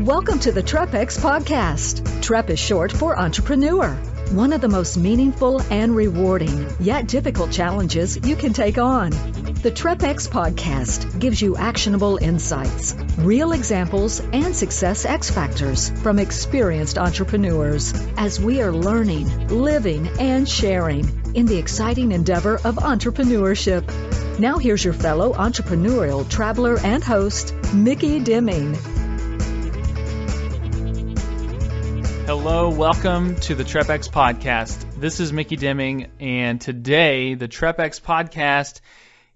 Welcome to the TREPX podcast. TREP is short for entrepreneur. One of the most meaningful and rewarding, yet difficult challenges you can take on. The TREPX podcast gives you actionable insights, real examples, and success X factors from experienced entrepreneurs as we are learning, living, and sharing in the exciting endeavor of entrepreneurship. Now here's your fellow entrepreneurial traveler and host, Micky Deming. Hello, welcome to the TREPX podcast. This is Micky Deming, and today the TREPX podcast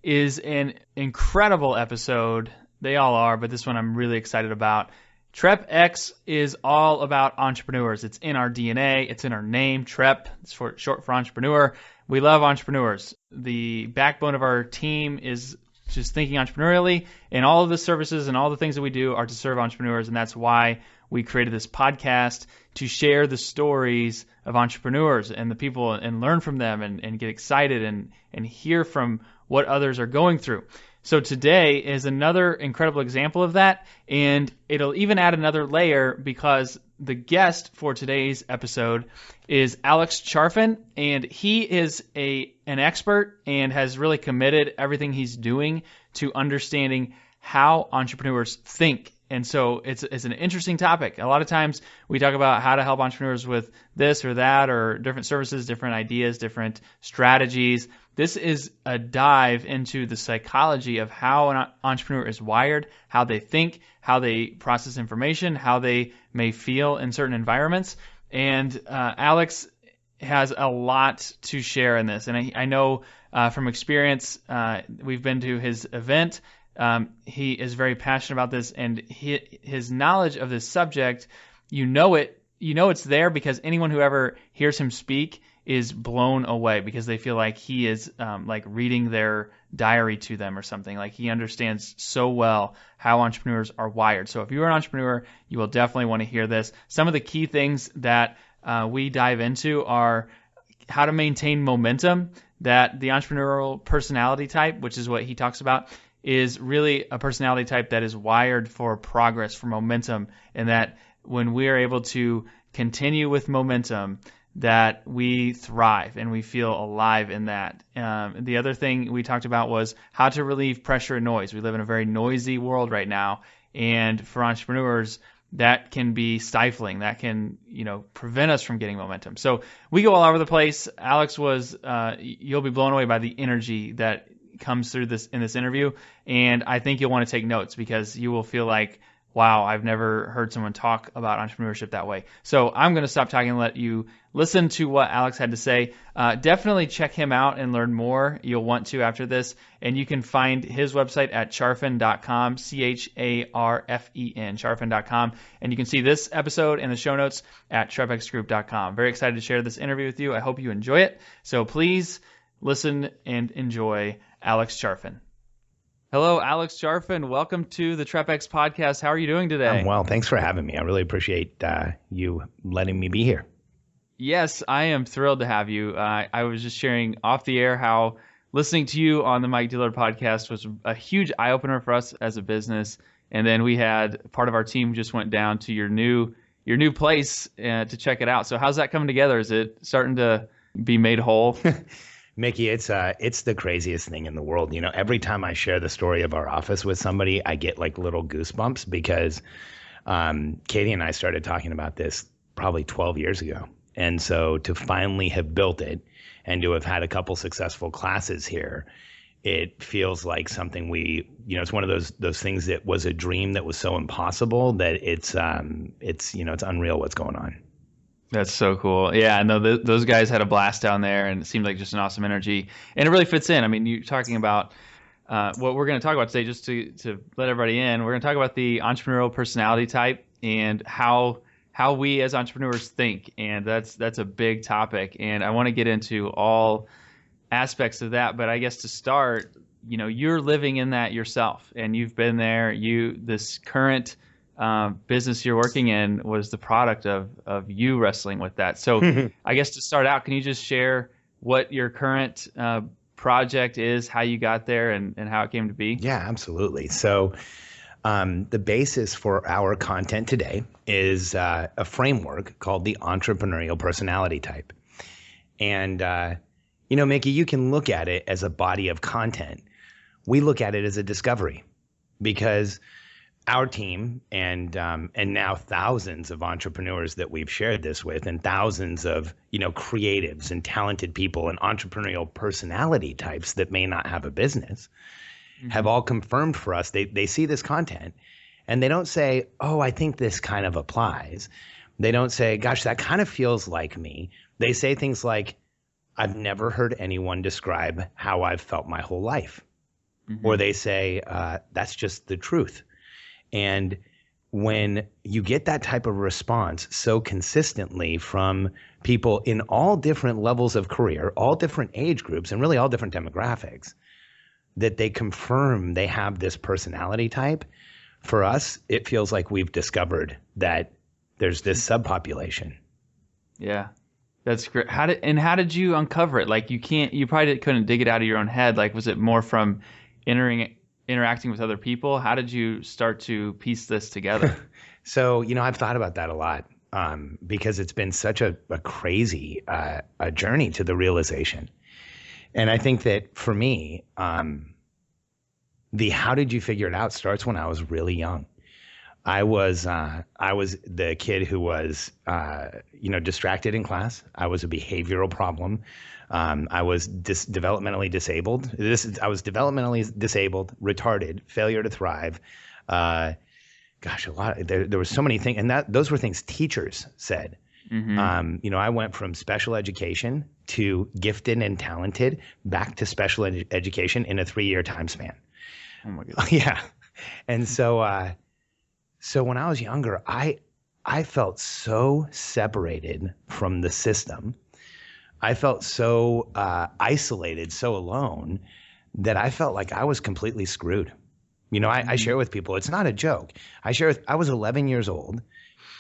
is an incredible episode. They all are, but this one I'm really excited about. TREPX is all about entrepreneurs. It's in our DNA. It's in our name. TREP, it's short for entrepreneur. We love entrepreneurs. The backbone of our team is just thinking entrepreneurially, and all of the services and all the things that we do are to serve entrepreneurs, and that's why we created this podcast to share the stories of entrepreneurs and the people and learn from them and get excited and hear from what others are going through. So today is another incredible example of that, and it'll even add another layer because the guest for today's episode is Alex Charfen, and he is an expert and has really committed everything he's doing to understanding how entrepreneurs think. And so it's an interesting topic. A lot of times we talk about how to help entrepreneurs with this or that or different services, different ideas, different strategies. This is a dive into the psychology of how an entrepreneur is wired, how they think, how they process information, how they may feel in certain environments. And Alex has a lot to share in this. And I know from experience, we've been to his event. He is very passionate about this, and his knowledge of this subject, it's there because anyone who ever hears him speak is blown away because they feel like he is like reading their diary to them or something. Like he understands so well how entrepreneurs are wired. So if you're an entrepreneur, you will definitely want to hear this. Some of the key things that we dive into are how to maintain momentum, that the entrepreneurial personality type, which is what he talks about, is really a personality type that is wired for progress, for momentum, and that when we are able to continue with momentum, that we thrive and we feel alive in that. The other thing we talked about was how to relieve pressure and noise. We live in a very noisy world right now, and for entrepreneurs, that can be stifling. That can, prevent us from getting momentum. So we go all over the place. Alex you'll be blown away by the energy that comes through this in this interview, and I think you'll want to take notes because you will feel like, wow, I've never heard someone talk about entrepreneurship that way. So I'm going to stop talking and let you listen to what Alex had to say. Definitely check him out and learn more. You'll want to after this, and you can find his website at charfen.com, CHARFEN, charfen.com, and you can see this episode and the show notes at trepxgroup.com. Very excited to share this interview with you. I hope you enjoy it. So please listen and enjoy Alex Charfen. Hello, Alex Charfen. Welcome to the TREPX podcast. How are you doing today? I'm well. Thanks for having me. I really appreciate you letting me be here. Yes, I am thrilled to have you. I was just sharing off the air how listening to you on the Mike Dillard podcast was a huge eye-opener for us as a business. And then we had part of our team just went down to your new place to check it out. So how's that coming together? Is it starting to be made whole? Mickey, it's the craziest thing in the world. Every time I share the story of our office with somebody, I get like little goosebumps because Katie and I started talking about this probably 12 years ago. And so to finally have built it and to have had a couple successful classes here, it feels like something it's one of those things that was a dream that was so impossible that it's unreal what's going on. That's so cool. Yeah, I know those guys had a blast down there, and it seemed like just an awesome energy. And it really fits in. I mean, you're talking about what we're going to talk about today, just to let everybody in. We're going to talk about the entrepreneurial personality type and how we as entrepreneurs think. And that's a big topic. And I want to get into all aspects of that. But I guess to start, you're living in that yourself, and you've been there. This current business you're working in was the product of you wrestling with that. So I guess to start out, can you just share what your current project is, how you got there, and how it came to be? Yeah, absolutely. So The basis for our content today is a framework called the entrepreneurial personality type. And, Mickey, you can look at it as a body of content. We look at it as a discovery because our team and now thousands of entrepreneurs that we've shared this with, and thousands of creatives and talented people and entrepreneurial personality types that may not have a business, have all confirmed for us. They see this content and they don't say, oh, I think this kind of applies. They don't say, gosh, that kind of feels like me. They say things like, I've never heard anyone describe how I've felt my whole life. Or they say, that's just the truth. And when you get that type of response so consistently from people in all different levels of career, all different age groups, and really all different demographics, that they confirm they have this personality type, for us, it feels like we've discovered that there's this subpopulation. Yeah. That's great. How did you uncover it? Like you probably couldn't dig it out of your own head. Like, was it more from interacting with other people? How did you start to piece this together? So, I've thought about that a lot because it's been such a crazy a journey to the realization. And I think that for me, the how did you figure it out starts when I was really young. I was the kid who was, distracted in class. I was a behavioral problem. I was developmentally disabled. I was developmentally disabled, retarded, failure to thrive. There were so many things, and those were things teachers said. I went from special education to gifted and talented back to special education in a 3-year time span. Oh my goodness. Yeah. And so, so when I was younger, I felt so separated from the system. I felt so isolated, so alone, that I felt like I was completely screwed. I share with people, it's not a joke. I was 11 years old,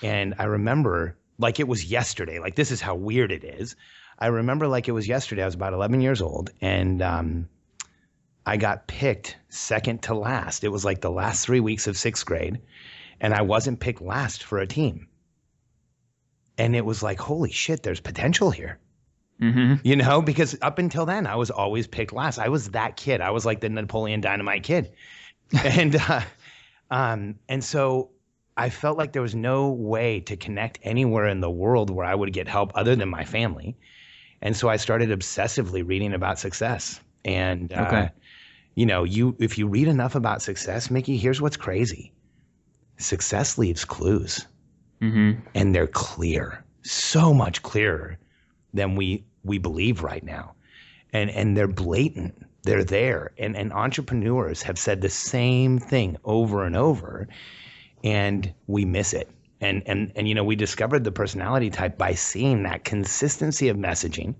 and I remember like it was yesterday. Like, this is how weird it is. I remember like it was yesterday. I was about 11 years old, and I got picked second to last. It was like the last 3 weeks of 6th grade, and I wasn't picked last for a team. And it was like, holy shit, there's potential here. Because up until then, I was always picked last. I was that kid. I was like the Napoleon Dynamite kid. And so I felt like there was no way to connect anywhere in the world where I would get help other than my family. And so I started obsessively reading about success. And, if you read enough about success, Mickey, here's what's crazy. Success leaves clues. And they're clear, so much clearer than we believe right now. And they're blatant. They're there. And entrepreneurs have said the same thing over and over, and we miss it. And we discovered the personality type by seeing that consistency of messaging,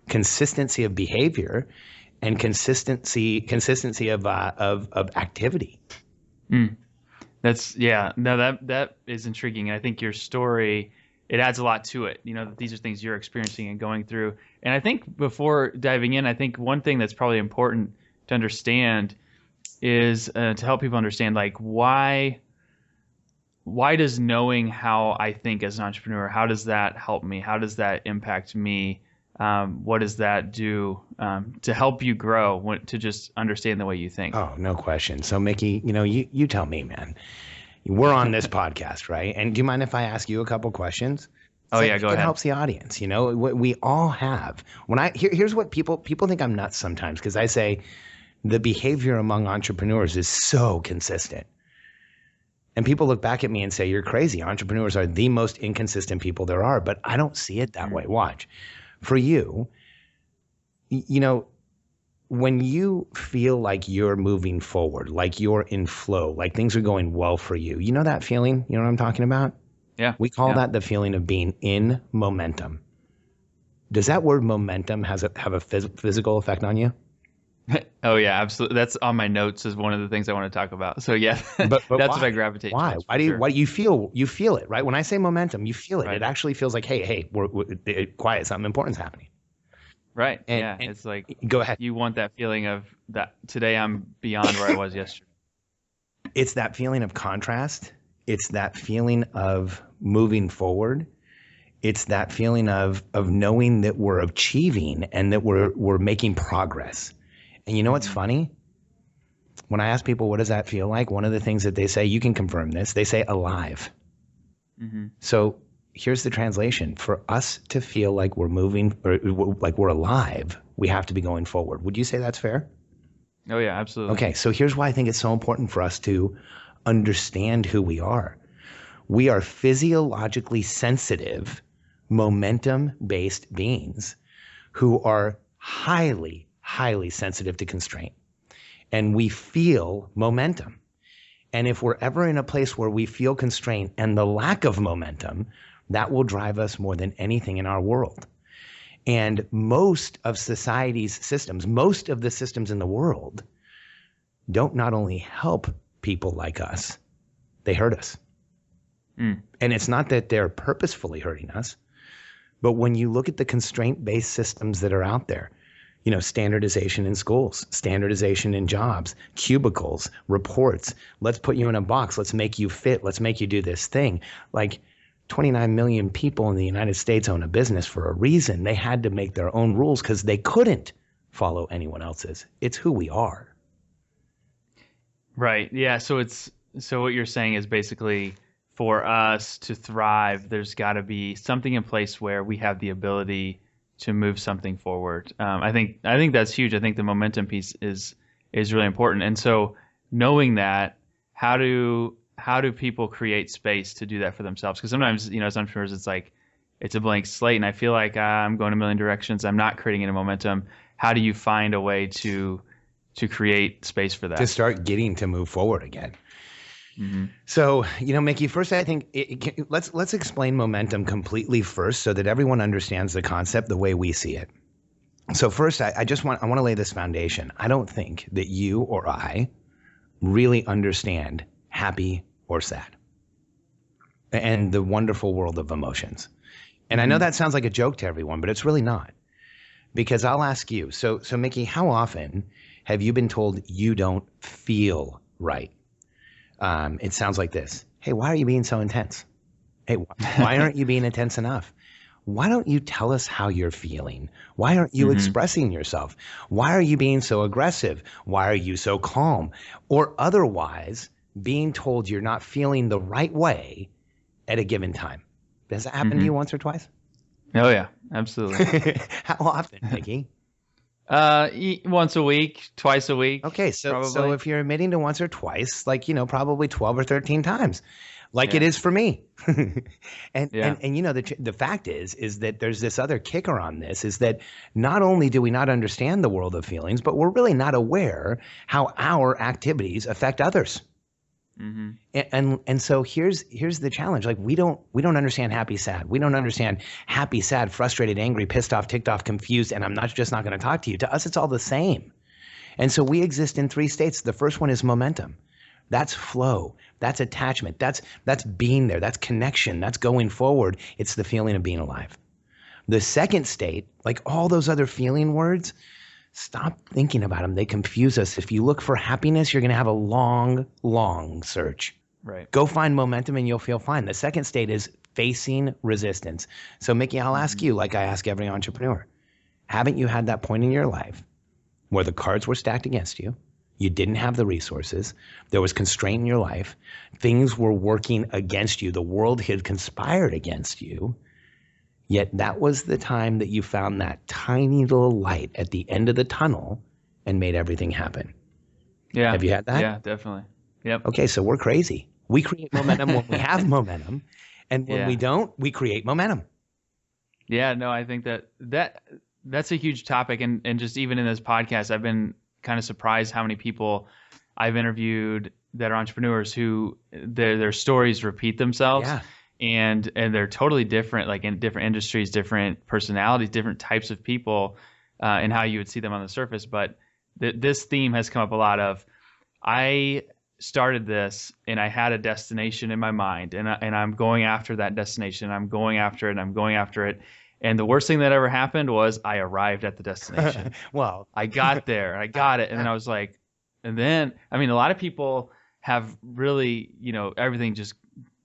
consistency of behavior, and consistency of activity. That is intriguing. I think your story, it adds a lot to it. These are things you're experiencing and going through. And I think before diving in, I think one thing that's probably important to understand is to help people understand, like, why does knowing how I think as an entrepreneur, how does that help me? How does that impact me? What does that do to help you grow, to just understand the way you think? Oh, no question. So, Mickey, you tell me, man. We're on this podcast, right? And do you mind if I ask you a couple questions? Oh, yeah, go ahead. It helps the audience. We all have. Here's what people think I'm nuts sometimes, because I say the behavior among entrepreneurs is so consistent. And people look back at me and say, you're crazy. Entrepreneurs are the most inconsistent people there are. But I don't see it that way. Watch. For you, when you feel like you're moving forward, like you're in flow, like things are going well for you, you know that feeling? You know what I'm talking about? Yeah. We call that the feeling of being in momentum. Does that word momentum have a physical effect on you? Oh, yeah, absolutely. That's on my notes as one of the things I want to talk about. So, yeah, but that's why? what I gravitate why? towards. Why do you feel it, right? When I say momentum, you feel it. Right. It actually feels like, hey, we're quiet, something important's happening. Right. And it's like, go ahead. You want that feeling of that today I'm beyond where I was yesterday. It's that feeling of contrast. It's that feeling of moving forward. It's that feeling of knowing that we're achieving and that we're making progress. And you know what's funny? When I ask people, what does that feel like? One of the things that they say, you can confirm this, they say alive. So here's the translation. For us to feel like we're moving or like we're alive, we have to be going forward. Would you say that's fair? Oh yeah, absolutely. Okay, so here's why I think it's so important for us to understand who we are. We are physiologically sensitive, momentum-based beings who are highly, highly sensitive to constraint. And we feel momentum. And if we're ever in a place where we feel constraint and the lack of momentum, that will drive us more than anything in our world. And most of society's systems, most of the systems in the world, don't not only help people like us, they hurt us. And it's not that they're purposefully hurting us, but when you look at the constraint-based systems that are out there, you know, standardization in schools, standardization in jobs, cubicles, reports, let's put you in a box, let's make you fit, let's make you do this thing. Like 29 million people in the United States own a business for a reason. They had to make their own rules because they couldn't follow anyone else's. It's who we are. Right. Yeah. So what you're saying is basically for us to thrive, there's got to be something in place where we have the ability to move something forward. I think that's huge. I think the momentum piece is really important. And so knowing that, how do people create space to do that for themselves? Because sometimes, you know, as entrepreneurs, it's like it's a blank slate, and I feel like I'm going a million directions. I'm not creating any momentum. How do you find a way to create space for that? To start getting to move forward again. So, you know, Micky, first, I think let's explain momentum completely first so that everyone understands the concept the way we see it. So first, I want to lay this foundation. I don't think that you or I really understand happy or sad and the wonderful world of emotions. And I know that sounds like a joke to everyone, but it's really not. Because I'll ask you, so Micky, how often have you been told you don't feel right? It sounds like this. Hey, why are you being so intense? Hey, why aren't you being intense enough? Why don't you tell us how you're feeling? Why aren't you expressing yourself? Why are you being so aggressive? Why are you so calm? Or otherwise being told you're not feeling the right way at a given time. Does that happen to you once or twice? Oh yeah, absolutely. How often, Micky? Once a week, twice a week. Okay, so if you're admitting to once or twice, like, you know, probably 12 or 13 times, like it is for me. And you know, the fact is that there's this other kicker on this, is that not only do we not understand the world of feelings, but we're really not aware how our activities affect others. And so here's the challenge. Like we don't understand happy, sad. We don't understand happy, sad, frustrated, angry, pissed off, ticked off, confused, and I'm not going to talk to you. To us, it's all the same. And so we exist in three states. The first one is momentum. That's flow. That's attachment. That's being there. That's connection. That's going forward. It's the feeling of being alive. The second state, like all those other feeling words, stop thinking about them. They confuse us. If you look for happiness, you're going to have a long, long search. Right. Go find momentum and you'll feel fine. The second state is facing resistance. So Micky, I'll ask you, like I ask every entrepreneur, haven't you had that point in your life where the cards were stacked against you? You didn't have the resources. There was constraint in your life. Things were working against you. The world had conspired against you. Yet that was the time that you found that tiny little light at the end of the tunnel and made everything happen. Yeah. Have you had that? Yeah, definitely. Yep. Okay, so we're crazy. We create momentum when we have momentum, and when we don't, we create momentum. Yeah, no, I think that's a huge topic, and just even in this podcast, I've been kind of surprised how many people I've interviewed that are entrepreneurs who their stories repeat themselves. Yeah. And they're totally different, like in different industries, different personalities, different types of people, and how you would see them on the surface. But this theme has come up a lot of, I started this and I had a destination in my mind, and I'm going after that destination. I'm going after it. I'm going after it. And the worst thing that ever happened was I arrived at the destination. Well, I got there. I got it. And then I was like, and then, I mean, a lot of people have really, everything just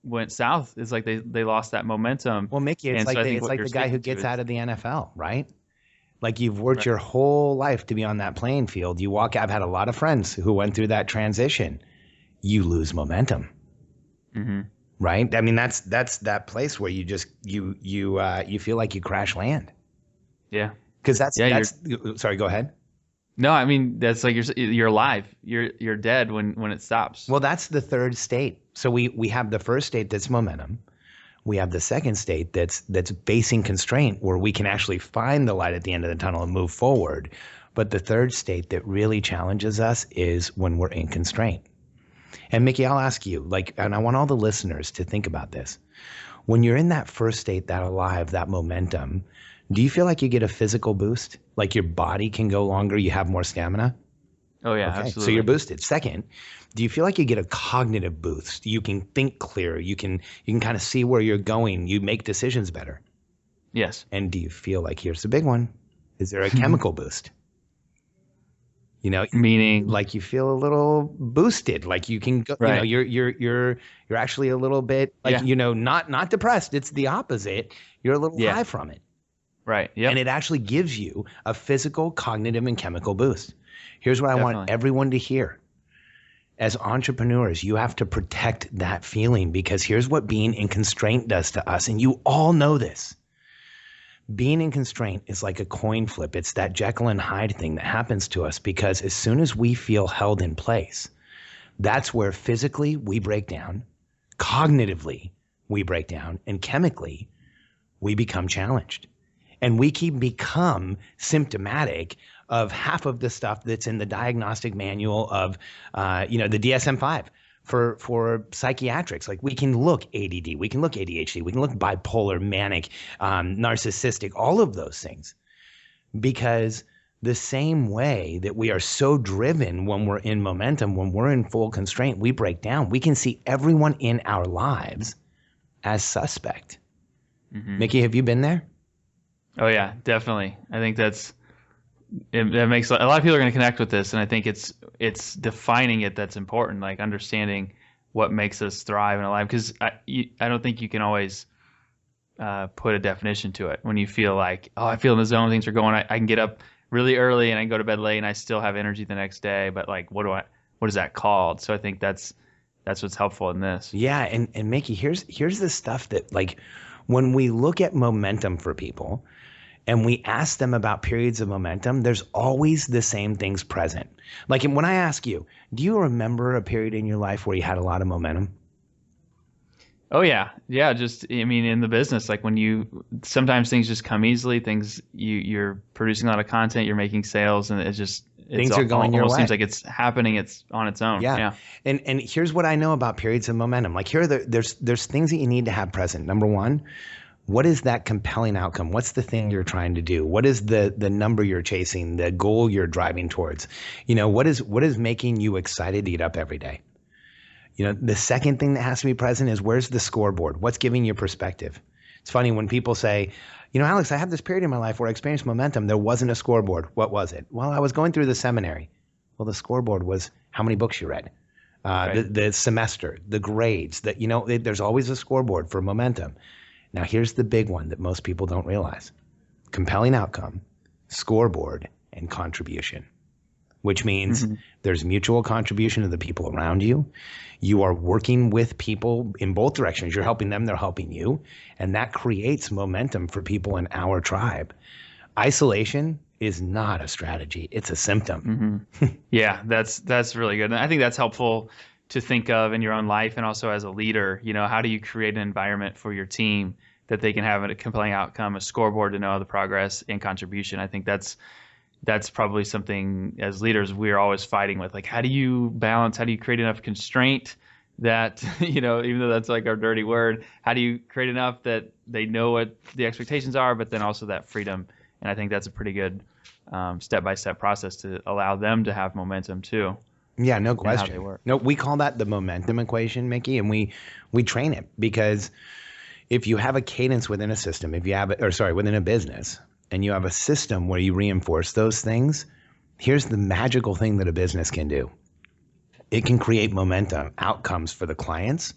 went south. It's like they lost that momentum. Well, Mickey, it's And like so I the, think it's what like you're the guy who speaking to gets is- out of the NFL, right? Like you've worked Right. your whole life to be on that playing field. You walk. I've had a lot of friends who went through that transition. You lose momentum, right? I mean, that's that place where you just you feel like you crash land. Yeah. Because that's Yeah, sorry, go ahead. No, I mean, that's like you're alive. You're dead when it stops. Well, that's the third state. So we have the first state that's momentum. We have the second state that's facing constraint, where we can actually find the light at the end of the tunnel and move forward. But the third state that really challenges us is when we're in constraint. And Mickey, I'll ask you, and I want all the listeners to think about this. When you're in that first state, that alive, that momentum, do you feel like you get a physical boost? Like your body can go longer, you have more stamina? Oh yeah, Okay, absolutely. so you're boosted. Second, do you feel like you get a cognitive boost? You can think clear. You can kind of see where you're going. You make decisions better. Yes. And do you feel like, here's the big one, is there a chemical boost? Meaning, Like you feel a little boosted, like you can go, Right. you're actually a little bit like, Yeah. not depressed. It's the opposite. You're a little Yeah. high from it. right. Yep. And it actually gives you a physical, cognitive, and chemical boost. Here's what I want Definitely. everyone to hear. As entrepreneurs, you have to protect that feeling, because here's what being in constraint does to us. And you all know this. Being in constraint is like a coin flip. It's that Jekyll and Hyde thing that happens to us, because as soon as we feel held in place, that's where physically we break down, cognitively we break down, and chemically we become challenged. And we can become symptomatic of half of the stuff that's in the diagnostic manual of, the DSM-5 for psychiatrics. Like we can look ADD, we can look ADHD, we can look bipolar, manic, narcissistic, all of those things. Because the same way that we are so driven when we're in momentum, when we're in full constraint, we break down. We can see everyone in our lives as suspect. Mickey, have you been there? Oh yeah, definitely. I think that makes a lot of people are going to connect with this, and I think it's defining it that's important, like understanding what makes us thrive and alive. Because I don't think you can always put a definition to it. When you feel like, oh, I feel in the zone, things are going. I can get up really early and I can go to bed late, and I still have energy the next day. But like, what is that called? So I think that's what's helpful in this. Yeah, and Mickey, here's the stuff that, like, when we look at momentum for people and we ask them about periods of momentum, there's always the same things present. Like when I ask you, do you remember a period in your life where you had a lot of momentum? Oh yeah. Just, I mean, in the business, like sometimes things just come easily. You're producing a lot of content, you're making sales, and Things are going your way. Seems like it's happening. It's on its own. Yeah. And here's what I know about periods of momentum. Like there's things that you need to have present. Number one, what is that compelling outcome? What's the thing you're trying to do? What is the number you're chasing, the goal you're driving towards? What is making you excited to get up every day? The second thing that has to be present is, where's the scoreboard? What's giving you perspective? It's funny when people say, Alex, I had this period in my life where I experienced momentum. There wasn't a scoreboard. What was it? Well, I was going through the seminary. Well, the scoreboard was how many books you read, Right. the semester, the grades. There's always a scoreboard for momentum. Now, here's the big one that most people don't realize. Compelling outcome, scoreboard, and contribution, which means there's mutual contribution to the people around you. You are working with people in both directions. You're helping them, they're helping you. And that creates momentum for people in our tribe. Isolation is not a strategy. It's a symptom. Yeah, that's really good. And I think that's helpful to think of in your own life, and also as a leader. How do you create an environment for your team that they can have a compelling outcome, a scoreboard to know the progress and contribution? I think that's probably something as leaders we're always fighting with. Like, how do you balance? How do you create enough constraint that, even though that's like our dirty word, how do you create enough that they know what the expectations are, but then also that freedom? And I think that's a pretty good step-by-step process to allow them to have momentum too. Yeah, no How they question. work. No, we call that the momentum equation, Mickey, and we train it, because if you have a cadence within a system, within a business, and you have a system where you reinforce those things, here's the magical thing that a business can do. It can create momentum outcomes for the clients.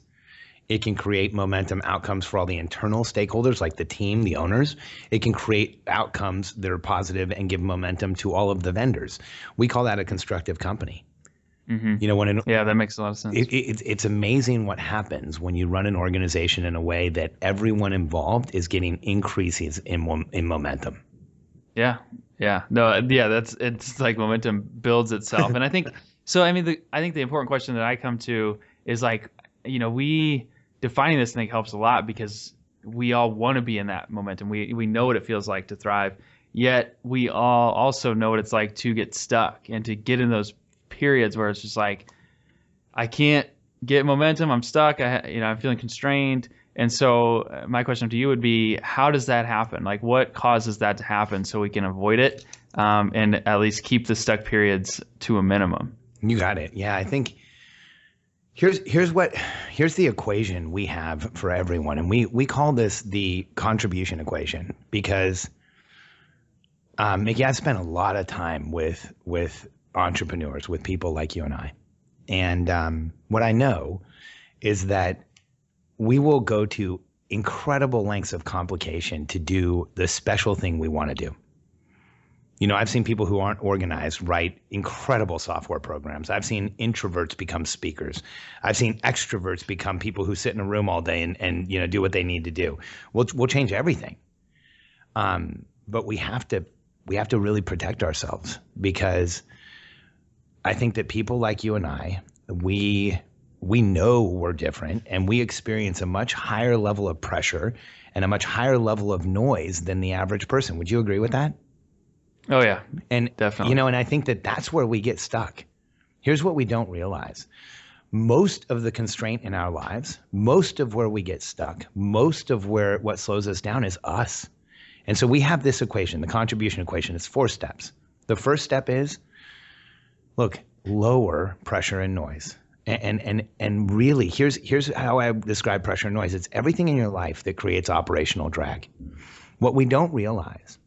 It can create momentum outcomes for all the internal stakeholders like the team, the owners. It can create outcomes that are positive and give momentum to all of the vendors. We call that a constructive company. Mm-hmm. You know, yeah, that makes a lot of sense. It's amazing what happens when you run an organization in a way that everyone involved is getting increases in momentum. Yeah. It's like momentum builds itself. And I think, I think the important question that I come to is like, we defining this thing helps a lot because we all want to be in that momentum. We know what it feels like to thrive, yet we all also know what it's like to get stuck and to get in those periods where it's just like, I can't get momentum. I'm stuck. I'm feeling constrained. And so my question to you would be, how does that happen? Like what causes that to happen so we can avoid it and at least keep the stuck periods to a minimum? You got it. Yeah, I think here's the equation we have for everyone. And we call this the contribution equation because Micky, I've spent a lot of time with entrepreneurs, with people like you and I. And what I know is that we will go to incredible lengths of complication to do the special thing we want to do. I've seen people who aren't organized write incredible software programs. I've seen introverts become speakers. I've seen extroverts become people who sit in a room all day and do what they need to do. We'll change everything. But we have to really protect ourselves because I think that people like you and I, we know we're different and we experience a much higher level of pressure and a much higher level of noise than the average person. Would you agree with that? Oh yeah, and definitely. And I think that that's where we get stuck. Here's what we don't realize. Most of the constraint in our lives, most of where we get stuck, most of what slows us down is us. And so we have this equation, the contribution equation. It's 4 steps. The first step is, look, lower pressure and noise. And really, here's how I describe pressure and noise. It's everything in your life that creates operational drag. What we don't realize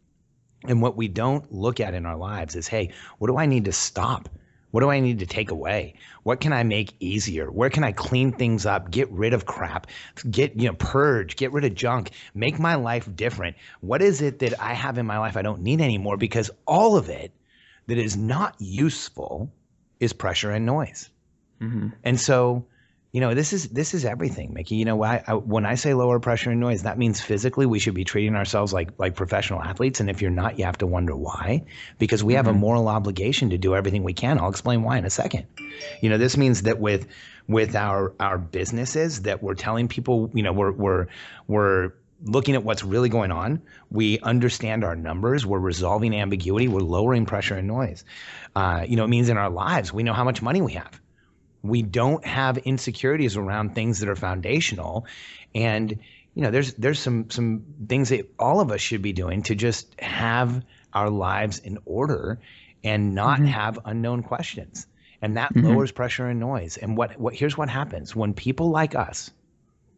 and what we don't look at in our lives is, hey, what do I need to stop? What do I need to take away? What can I make easier? Where can I clean things up, get rid of crap, purge, get rid of junk, make my life different? What is it that I have in my life I don't need anymore? Because all of it that is not useful is pressure and noise. Mm-hmm. And so, this is everything, Micky. When I say lower pressure and noise, that means physically we should be treating ourselves like professional athletes. And if you're not, you have to wonder why, because we have a moral obligation to do everything we can. I'll explain why in a second. This means that with our businesses that we're telling people, we're looking at what's really going on. We understand our numbers. We're resolving ambiguity. We're lowering pressure and noise. It means in our lives, we know how much money we have. We don't have insecurities around things that are foundational. And, there's some things that all of us should be doing to just have our lives in order and not have unknown questions. And that lowers pressure and noise. And here's what happens when people like us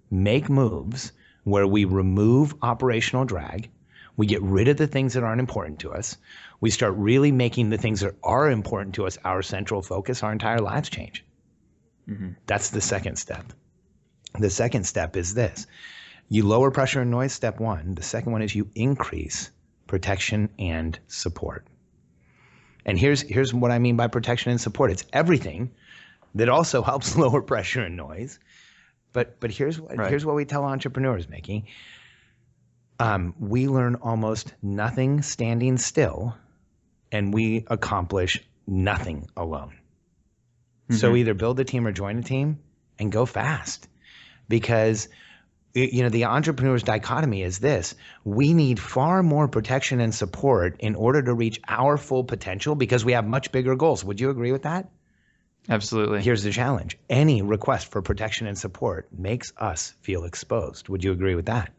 make moves where we remove operational drag, we get rid of the things that aren't important to us, we start really making the things that are important to us our central focus, our entire lives change. That's the second step. The second step is this. You lower pressure and noise, step 1. The second one is you increase protection and support. And here's what I mean by protection and support. It's everything that also helps lower pressure and noise. But here's what we tell entrepreneurs, Micky. We learn almost nothing standing still, and we accomplish nothing alone. So either build a team or join a team and go fast, because the entrepreneur's dichotomy is this. We need far more protection and support in order to reach our full potential because we have much bigger goals. Would you agree with that? Absolutely. Here's the challenge. Any request for protection and support makes us feel exposed. Would you agree with that?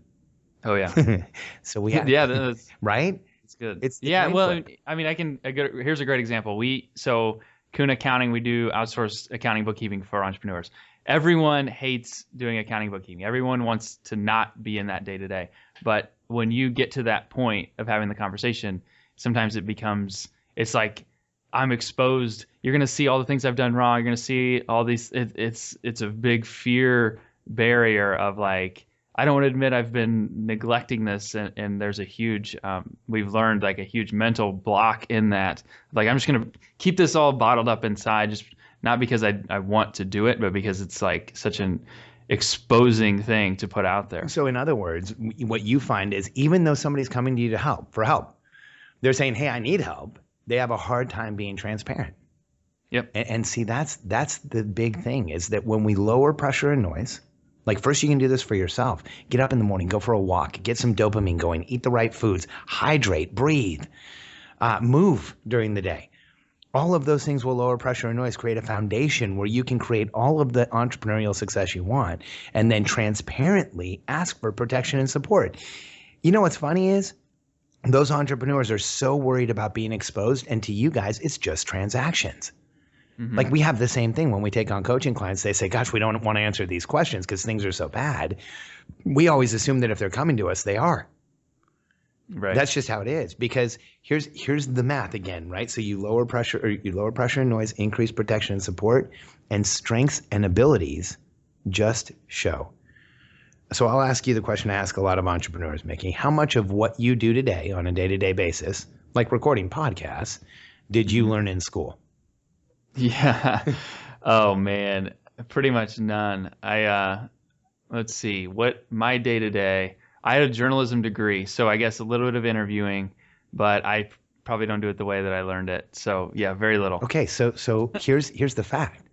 Oh, yeah. So we have, that's right? It's good. Well, here's a great example. So Kuhn Accounting, we do outsourced accounting bookkeeping for entrepreneurs. Everyone hates doing accounting bookkeeping. Everyone wants to not be in that day to day. But when you get to that point of having the conversation, sometimes it's like I'm exposed. You're going to see all the things I've done wrong. You're going to see all these. It's a big fear barrier of like, I don't want to admit I've been neglecting this, and there's a huge, we've learned like a huge mental block in that. Like, I'm just going to keep this all bottled up inside, just not because I want to do it, but because it's like such an exposing thing to put out there. So in other words, what you find is even though somebody's coming to you for help, they're saying, hey, I need help. They have a hard time being transparent. Yep. And see, that's the big thing is that when we lower pressure and noise, like first you can do this for yourself. Get up in the morning, go for a walk, get some dopamine going, eat the right foods, hydrate, breathe, move during the day. All of those things will lower pressure and noise, create a foundation where you can create all of the entrepreneurial success you want, and then transparently ask for protection and support. You know what's funny is those entrepreneurs are so worried about being exposed, and to you guys, it's just transactions. Mm-hmm. Like we have the same thing when we take on coaching clients. They say, gosh, we don't want to answer these questions because things are so bad. We always assume that if they're coming to us, they are. Right. That's just how it is, because here's the math again, right? So you lower pressure and noise, increase protection and support, and strengths and abilities just show. So I'll ask you the question I ask a lot of entrepreneurs, Micky. How much of what you do today on a day-to-day basis, like recording podcasts, did you learn in school? Yeah. Oh man, pretty much none. Let's see, what my day-to-day, I had a journalism degree, so I guess a little bit of interviewing, but I probably don't do it the way that I learned it. So yeah, very little. Okay, so here's the fact.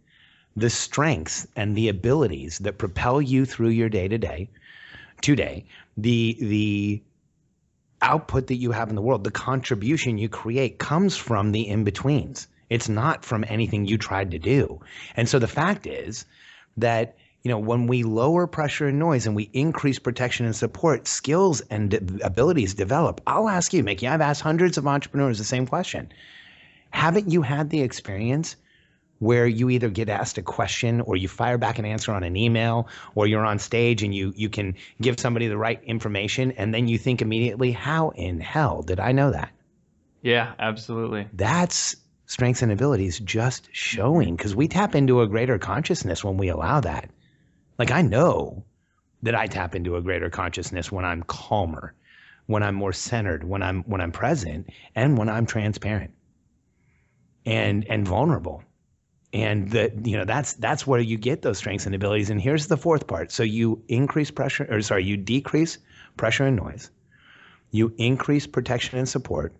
The strengths and the abilities that propel you through your day-to-day, today, the output that you have in the world, the contribution you create comes from the in-betweens. It's not from anything you tried to do. And so the fact is that, you know, when we lower pressure and noise and we increase protection and support, skills and abilities develop. I'll ask you, Micky, I've asked hundreds of entrepreneurs the same question. Haven't you had the experience where you either get asked a question or you fire back an answer on an email, or you're on stage and you can give somebody the right information and then you think immediately, how in hell did I know that? Yeah, absolutely. That's strengths and abilities just showing, because we tap into a greater consciousness when we allow that. Like I know that I tap into a greater consciousness when I'm calmer, when I'm more centered, when I'm present, and when I'm transparent and vulnerable. And that's where you get those strengths and abilities. And here's the fourth part. So you decrease pressure and noise. You increase protection and support.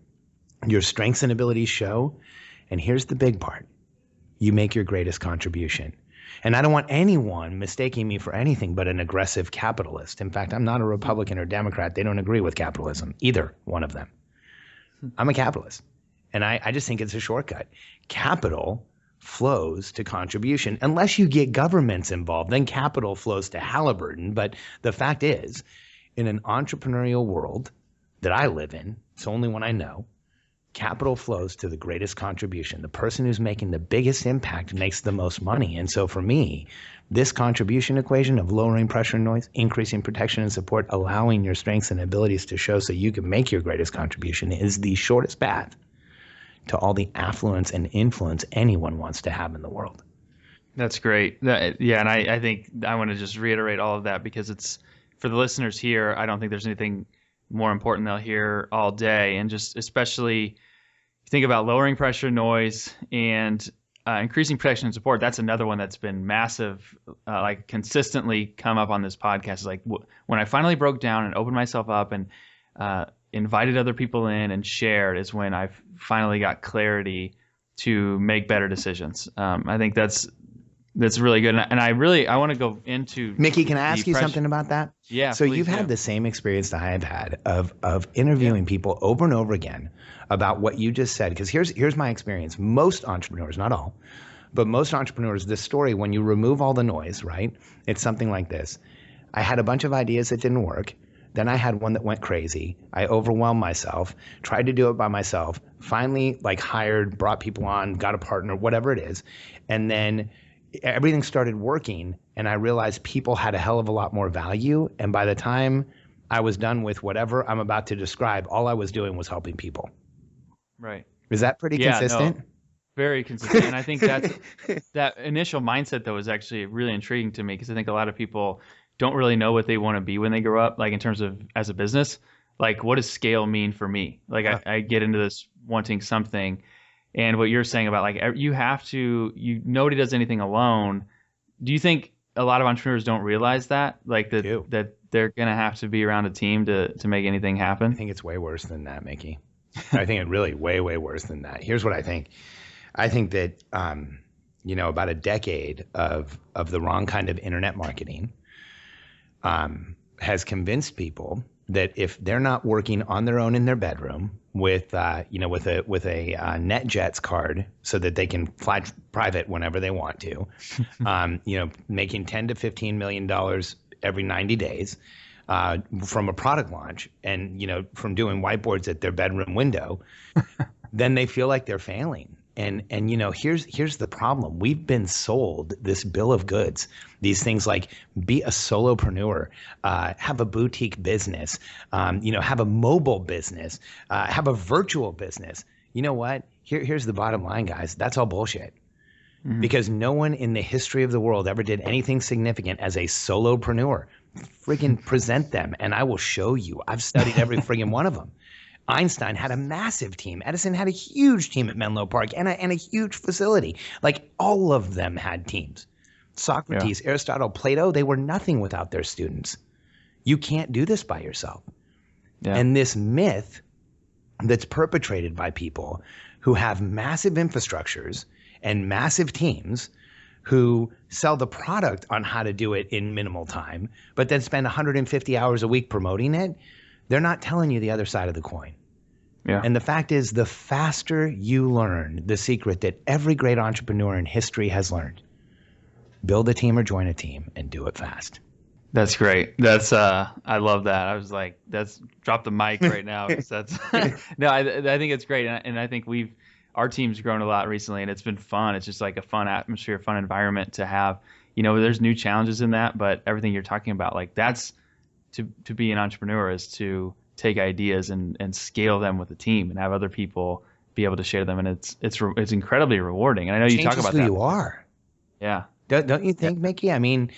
Your strengths and abilities show. And here's the big part. You make your greatest contribution. And I don't want anyone mistaking me for anything but an aggressive capitalist. In fact, I'm not a Republican or Democrat. They don't agree with capitalism, either one of them. I'm a capitalist. And I just think it's a shortcut. Capital flows to contribution. Unless you get governments involved, then capital flows to Halliburton. But the fact is, in an entrepreneurial world that I live in, it's the only one I know, capital flows to the greatest contribution. The person who's making the biggest impact makes the most money. And so for me, this contribution equation of lowering pressure and noise, increasing protection and support, allowing your strengths and abilities to show so you can make your greatest contribution is the shortest path to all the affluence and influence anyone wants to have in the world. That's great. Yeah, and I think I want to just reiterate all of that, because it's, for the listeners here, I don't think there's anything more important they'll hear all day. And just especially think about lowering pressure, noise, and increasing protection and support. That's another one that's been massive, like consistently come up on this podcast. Is like when I finally broke down and opened myself up and invited other people in and shared, is when I finally got clarity to make better decisions. I think that's really good. And I want to go into Micky, can I ask you something about that? Yeah. So you've had the same experience that I have had of interviewing people over and over again about what you just said. Because here's my experience. Most entrepreneurs, not all, but most entrepreneurs, this story, when you remove all the noise, right? It's something like this. I had a bunch of ideas that didn't work. Then I had one that went crazy. I overwhelmed myself, tried to do it by myself, finally hired, brought people on, got a partner, whatever it is. And then everything started working, and I realized people had a hell of a lot more value. And by the time I was done with whatever I'm about to describe, all I was doing was helping people. Right. Is that pretty consistent? No. Very consistent. And I think that initial mindset though is actually really intriguing to me, because I think a lot of people don't really know what they want to be when they grow up, like in terms of as a business. Like, what does scale mean for me? Like, I get into this wanting something, and what you're saying about like nobody does anything alone. Do you think a lot of entrepreneurs don't realize that, like that they're gonna have to be around a team to make anything happen? I think it's way worse than that, Mickey. I think it really way worse than that. Here's what I think. I think that about a decade of the wrong kind of internet marketing has convinced people that if they're not working on their own in their bedroom with a NetJets card so that they can fly private whenever they want to, making $10 to $15 million every 90 days from a product launch, and from doing whiteboards at their bedroom window, then they feel like they're failing. And here's the problem. We've been sold this bill of goods, these things like be a solopreneur, have a boutique business, have a mobile business, have a virtual business. You know what? Here's the bottom line, guys. That's all bullshit. Mm-hmm. Because no one in the history of the world ever did anything significant as a solopreneur. Friggin' present them, and I will show you. I've studied every friggin' one of them. Einstein had a massive team. Edison had a huge team at Menlo Park and a huge facility. Like, all of them had teams. Socrates, Aristotle, Plato, they were nothing without their students. You can't do this by yourself. Yeah. And this myth that's perpetrated by people who have massive infrastructures and massive teams who sell the product on how to do it in minimal time, but then spend 150 hours a week promoting it, they're not telling you the other side of the coin. Yeah. And the fact is, the faster you learn the secret that every great entrepreneur in history has learned, build a team or join a team and do it fast. That's great. That's I love that. I was like, that's drop the mic right now. That's no, I think it's great, and I think our team's grown a lot recently, and it's been fun. It's just like a fun atmosphere, fun environment to have. There's new challenges in that, but everything you're talking about, like, that's to be an entrepreneur is to take ideas and scale them with a team and have other people be able to share them, and it's incredibly rewarding. And I know you talk about who that. You are. Yeah. Don't you think, Mickey? I mean,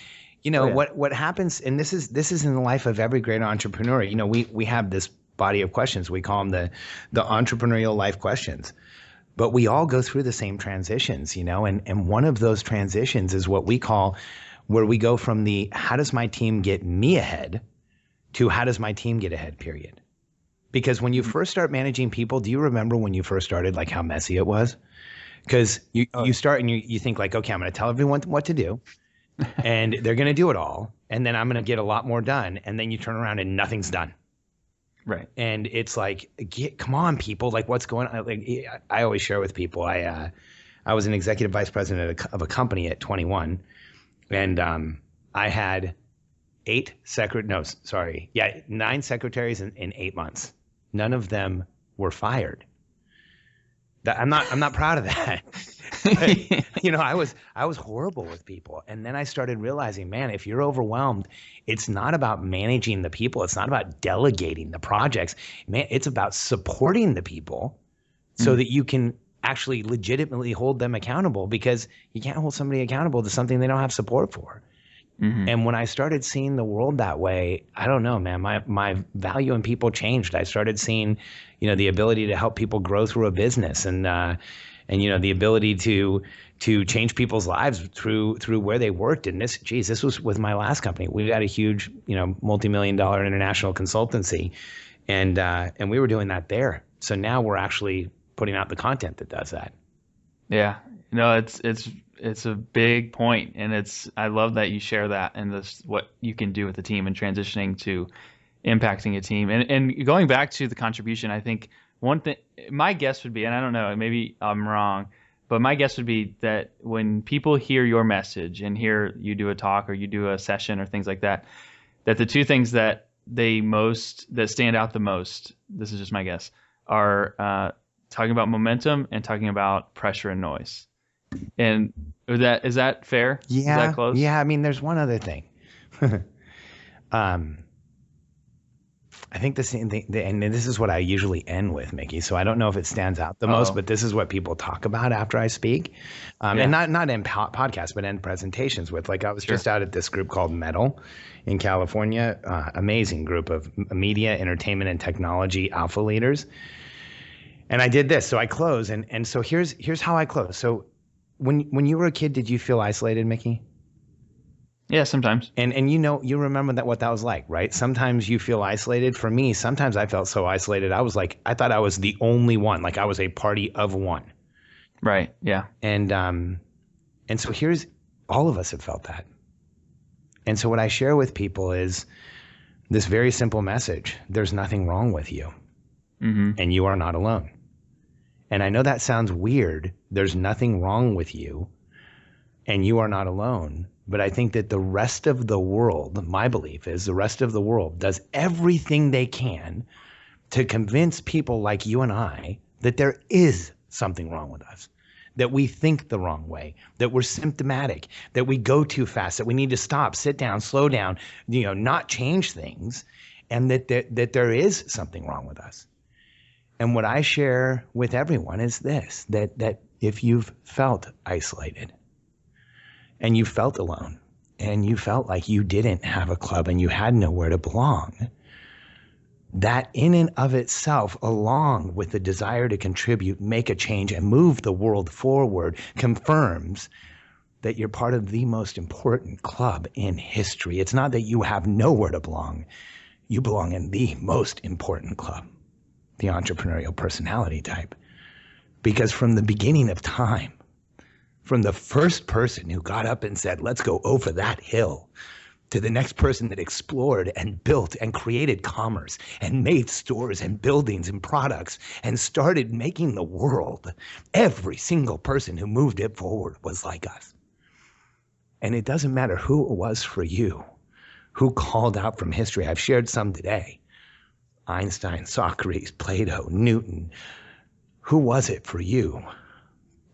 what happens, and this is in the life of every great entrepreneur. We have this body of questions. We call them the entrepreneurial life questions. But we all go through the same transitions, and one of those transitions is what we call where we go from the how does my team get me ahead to how does my team get ahead, period. Because when you first start managing people, do you remember when you first started, like, how messy it was? Because you start and you think like, okay, I'm going to tell everyone what to do and they're going to do it all. And then I'm going to get a lot more done. And then you turn around and nothing's done. Right. And it's like, come on, people, like, what's going on? Like, I always share with people, I was an executive vice president of a company at 21, and I had 9 secretaries in 8 months. None of them were fired. I'm not proud of that. But, I was horrible with people. And then I started realizing, man, if you're overwhelmed, it's not about managing the people. It's not about delegating the projects. Man, it's about supporting the people so that you can actually legitimately hold them accountable, because you can't hold somebody accountable to something they don't have support for. Mm-hmm. And when I started seeing the world that way, I don't know, man, my value in people changed. I started seeing, the ability to help people grow through a business, and the ability to change people's lives through where they worked. And this was with my last company. We got a huge, multi-million-dollar international consultancy, and we were doing that there. So now we're actually putting out the content that does that. Yeah, it's a big point, and I love that you share that, and what you can do with the team and transitioning to impacting a team. And going back to the contribution, I think one thing my guess would be, and I don't know, maybe I'm wrong, but my guess would be that when people hear your message and hear you do a talk or you do a session or things like that, that the two things that stand out the most, this is just my guess, are talking about momentum and talking about pressure and noise. And is that fair? Yeah. Is that close? Yeah. I mean, there's one other thing. I think the same thing, and this is what I usually end with, Mickey. So I don't know if it stands out the most, but this is what people talk about after I speak, and not in podcasts, but in presentations. With like, I was just out at this group called Metal in California, amazing group of media, entertainment, and technology alpha leaders. And I did this, so I close, and so here's how I close. So when you were a kid, did you feel isolated, Mickey? Yeah, sometimes. And you remember what that was like, right? Sometimes you feel isolated. For me, sometimes I felt so isolated. I thought I was the only one, like I was a party of one. Right. Yeah. And so all of us have felt that. And so what I share with people is this very simple message. There's nothing wrong with you. Mm-hmm. And you are not alone. And I know that sounds weird. There's nothing wrong with you and you are not alone. But I think that the rest of the world, my belief is the rest of the world does everything they can to convince people like you and I that there is something wrong with us, that we think the wrong way, that we're symptomatic, that we go too fast, that we need to stop, sit down, slow down, not change things, and that there is something wrong with us. And what I share with everyone is this, that if you've felt isolated, and you felt alone, and you felt like you didn't have a club and you had nowhere to belong, that in and of itself, along with the desire to contribute, make a change, and move the world forward, confirms that you're part of the most important club in history. It's not that you have nowhere to belong. You belong in the most important club, the entrepreneurial personality type. Because from the beginning of time, from the first person who got up and said, let's go over that hill, to the next person that explored and built and created commerce and made stores and buildings and products and started making the world, every single person who moved it forward was like us. And it doesn't matter who it was for you, who called out from history. I've shared some today. Einstein, Socrates, Plato, Newton. Who was it for you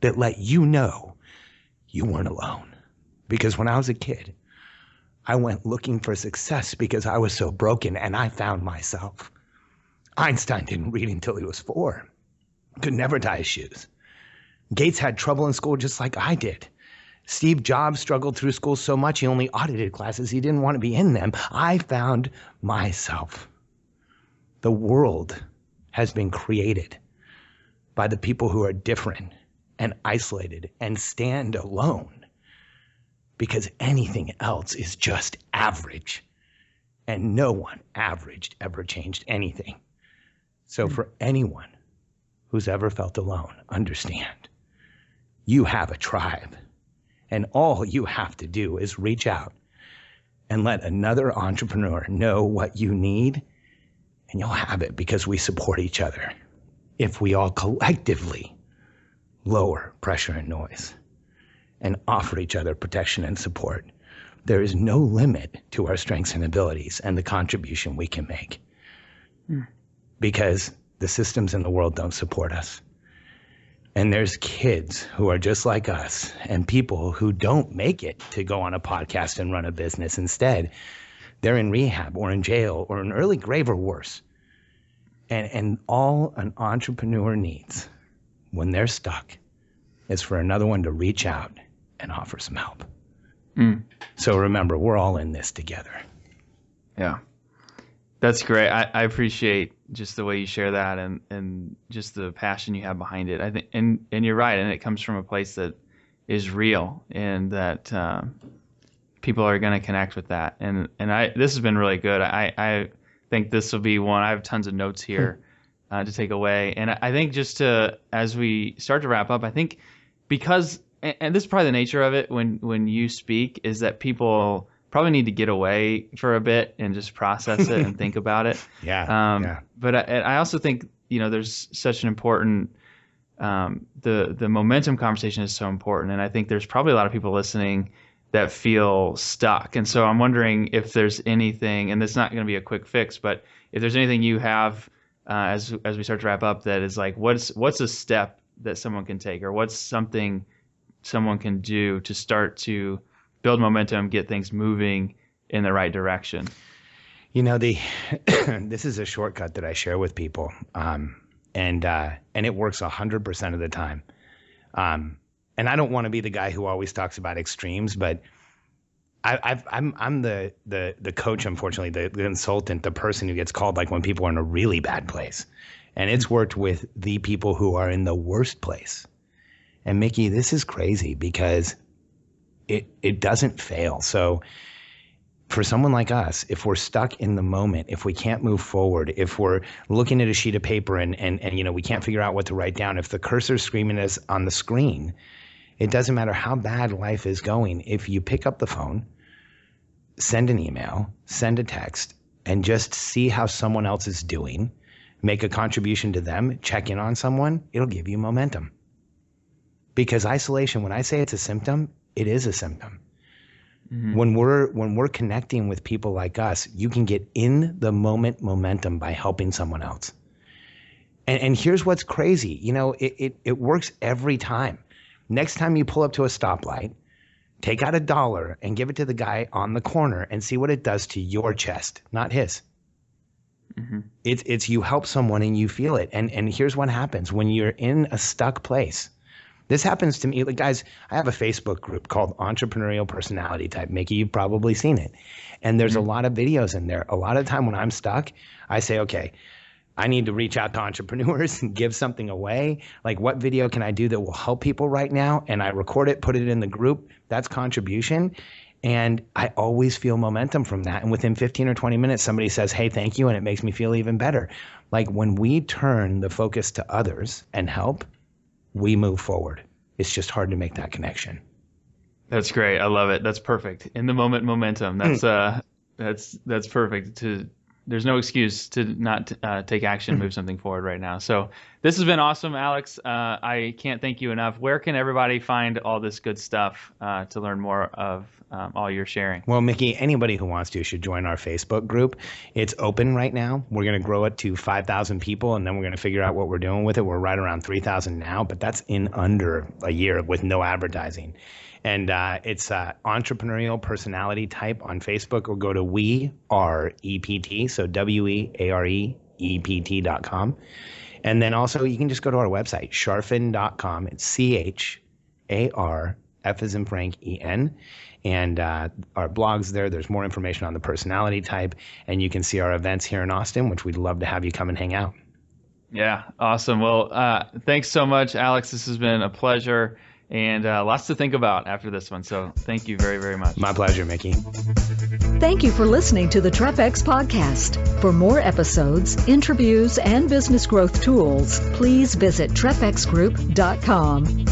that let you know you weren't alone? Because when I was a kid, I went looking for success because I was so broken, and I found myself. Einstein didn't read until he was 4. Could never tie his shoes. Gates had trouble in school just like I did. Steve Jobs struggled through school so much he only audited classes. He didn't want to be in them. I found myself. The world has been created by the people who are different and isolated and stand alone, because anything else is just average, and no one averaged ever changed anything. So for anyone who's ever felt alone, understand you have a tribe, and all you have to do is reach out and let another entrepreneur know what you need, and you'll have it, because we support each other. If we all collectively lower pressure and noise and offer each other protection and support, there is no limit to our strengths and abilities and the contribution we can make. Because the systems in the world don't support us. And there's kids who are just like us, and people who don't make it to go on a podcast and run a business. Instead, they're in rehab or in jail or in early grave or worse. And all an entrepreneur needs when they're stuck is for another one to reach out and offer some help. So remember, we're all in this together. Yeah. That's great. I appreciate just the way you share that, and just the passion you have behind it. I think, and you're right, and it comes from a place that is real, and that people are going to connect with that. And this has been really good. I think this will be one. I have tons of notes here to take away. And I think as we start to wrap up, I think because, and this is probably the nature of it when you speak, is that people probably need to get away for a bit and just process it and think about it. Yeah. But I also think, there's such an important, the momentum conversation is so important. And I think there's probably a lot of people listening that feel stuck. And so I'm wondering if there's anything, and it's not going to be a quick fix, but if there's anything you have as we start to wrap up that is like, what's a step that someone can take, or what's something someone can do to start to build momentum, get things moving in the right direction? This is a shortcut that I share with people, and it works 100% of the time. And I don't want to be the guy who always talks about extremes, but I'm the coach, unfortunately, the consultant, the person who gets called like when people are in a really bad place, and it's worked with the people who are in the worst place. And Mickey, this is crazy because it doesn't fail. So for someone like us, if we're stuck in the moment, if we can't move forward, if we're looking at a sheet of paper and we can't figure out what to write down, if the cursor's screaming at us on the screen, it doesn't matter how bad life is going. If you pick up the phone, send an email, send a text, and just see how someone else is doing, make a contribution to them, check in on someone, it'll give you momentum. Because isolation, when I say it's a symptom, it is a symptom. Mm-hmm. When we're connecting with people like us, you can get in the moment momentum by helping someone else. And here's what's crazy. It works every time. Next time you pull up to a stoplight, take out $1 and give it to the guy on the corner and see what it does to your chest, not his. Mm-hmm. It's you help someone and you feel it. And here's what happens when you're in a stuck place. This happens to me. Like, guys, I have a Facebook group called Entrepreneurial Personality Type. Mickey, you've probably seen it. And there's a lot of videos in there. A lot of the time when I'm stuck, I say, okay, I need to reach out to entrepreneurs and give something away. Like, what video can I do that will help people right now? And I record it, put it in the group. That's contribution. And I always feel momentum from that. And within 15 or 20 minutes, somebody says, hey, thank you. And it makes me feel even better. Like, when we turn the focus to others and help, we move forward. It's just hard to make that connection. That's great. I love it. That's perfect. In the moment momentum. That's perfect. There's no excuse to not take action, move something forward right now. So this has been awesome, Alex. I can't thank you enough. Where can everybody find all this good stuff to learn more of all your sharing? Well, Mickey, anybody who wants to should join our Facebook group. It's open right now. We're going to grow it to 5,000 people, and then we're going to figure out what we're doing with it. We're right around 3,000 now, but that's in under a year with no advertising. And it's Entrepreneurial Personality Type on Facebook, or go to We Are EPT, so WeAreEPT.com. And then also you can just go to our website, charfen.com. It's CHAR, F as in Frank, EN. And our blog's there. There's more information on the personality type. And you can see our events here in Austin, which we'd love to have you come and hang out. Yeah, awesome. Well, thanks so much, Alex. This has been a pleasure. And lots to think about after this one. So thank you very, very much. My pleasure, Mickey. Thank you for listening to the TREPX podcast. For more episodes, interviews, and business growth tools, please visit trepxgroup.com.